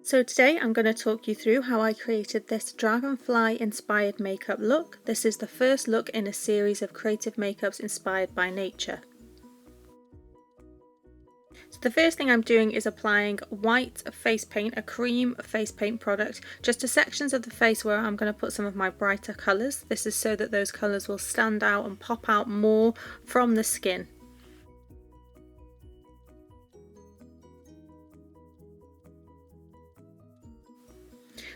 So today I'm going to talk you through how I created this dragonfly inspired makeup look. This is the first look in a series of creative makeups inspired by nature. So the first thing I'm doing is applying white face paint, a cream face paint product, just to sections of the face where I'm going to put some of my brighter colours. This is so that those colours will stand out and pop out more from the skin.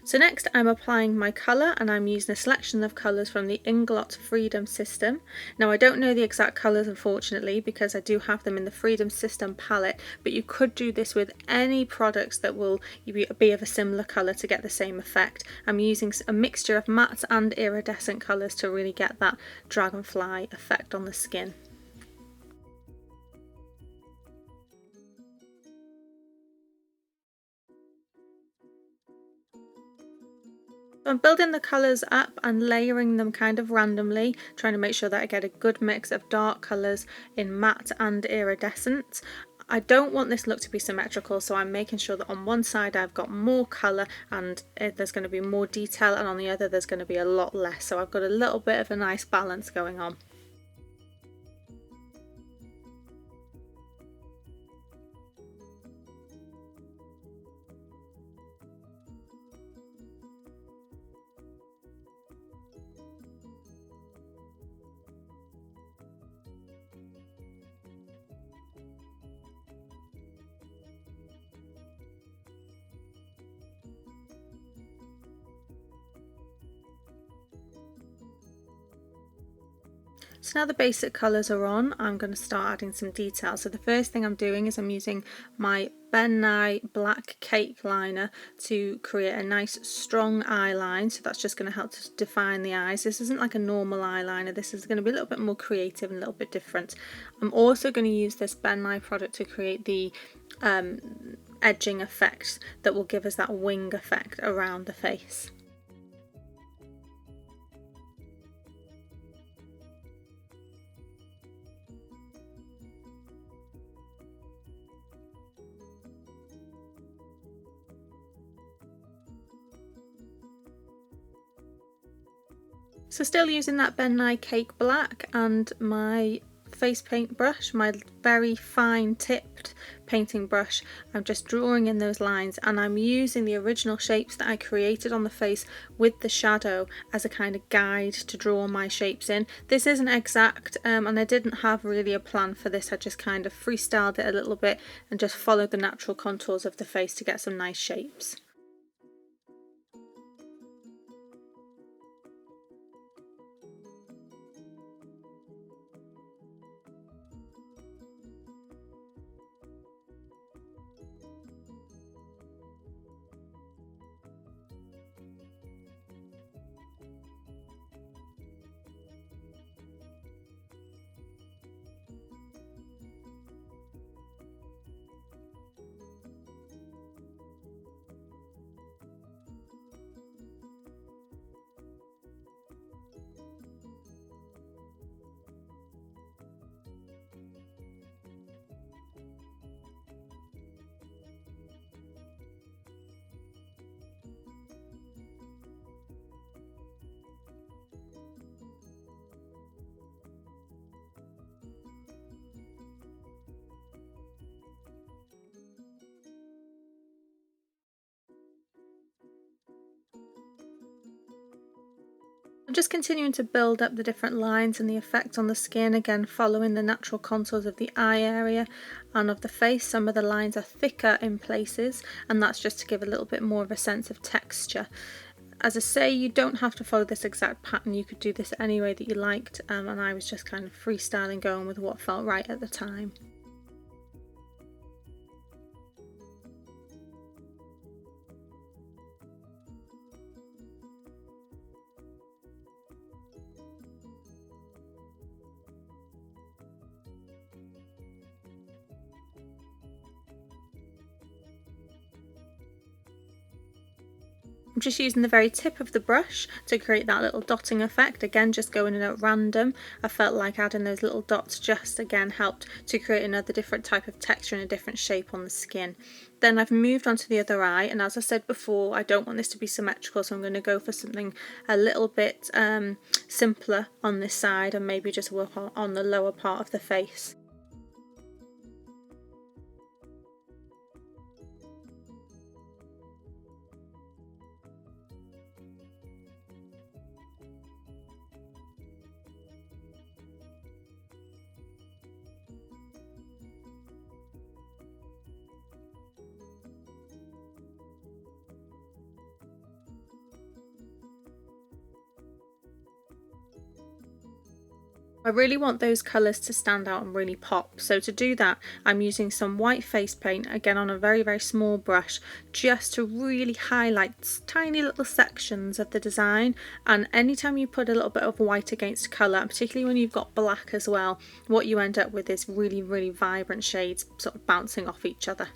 So next I'm applying my colour, and I'm using a selection of colours from the Inglot Freedom System. Now I don't know the exact colours unfortunately because I do have them in the Freedom System palette, but you could do this with any products that will be of a similar colour to get the same effect. I'm using a mixture of matte and iridescent colours to really get that dragonfly effect on the skin. I'm building the colours up and layering them kind of randomly, trying to make sure that I get a good mix of dark colours in matte and iridescent. I don't want this look to be symmetrical, so I'm making sure that on one side I've got more colour and there's going to be more detail, and on the other there's going to be a lot less, so I've got a little bit of a nice balance going on. So now the basic colours are on, I'm going to start adding some detail. So the first thing I'm doing is I'm using my Ben Nye black cake liner to create a nice strong eye line. So that's just going to help to define the eyes. This isn't like a normal eyeliner, this is going to be a little bit more creative and a little bit different. I'm also going to use this Ben Nye product to create the edging effect that will give us that wing effect around the face. So still using that Ben Nye Cake Black and my face paint brush, my very fine tipped painting brush, I'm just drawing in those lines, and I'm using the original shapes that I created on the face with the shadow as a kind of guide to draw my shapes in. This isn't exact and I didn't have really a plan for this, I just kind of freestyled it a little bit and just followed the natural contours of the face to get some nice shapes. I'm just continuing to build up the different lines and the effect on the skin, again following the natural contours of the eye area and of the face. Some of the lines are thicker in places, and that's just to give a little bit more of a sense of texture. As I say, you don't have to follow this exact pattern, you could do this any way that you liked, and I was just kind of freestyling, going with what felt right at the time. I'm just using the very tip of the brush to create that little dotting effect, again just going in at random. I felt like adding those little dots just again helped to create another different type of texture and a different shape on the skin. Then I've moved on to the other eye, and as I said before, I don't want this to be symmetrical, so I'm going to go for something a little bit simpler on this side and maybe just work on the lower part of the face. I really want those colours to stand out and really pop, so to do that I'm using some white face paint, again on a very small brush, just to really highlight tiny little sections of the design. And anytime you put a little bit of white against colour, and particularly when you've got black as well, what you end up with is really vibrant shades sort of bouncing off each other.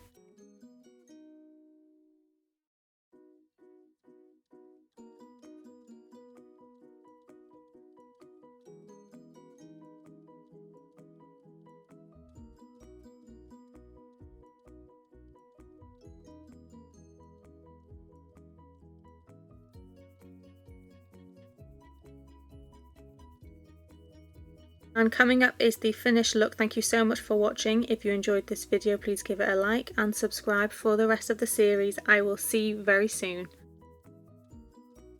And coming up is the finished look. Thank you so much for watching. If you enjoyed this video, please give it a like and subscribe for the rest of the series. I will see you very soon.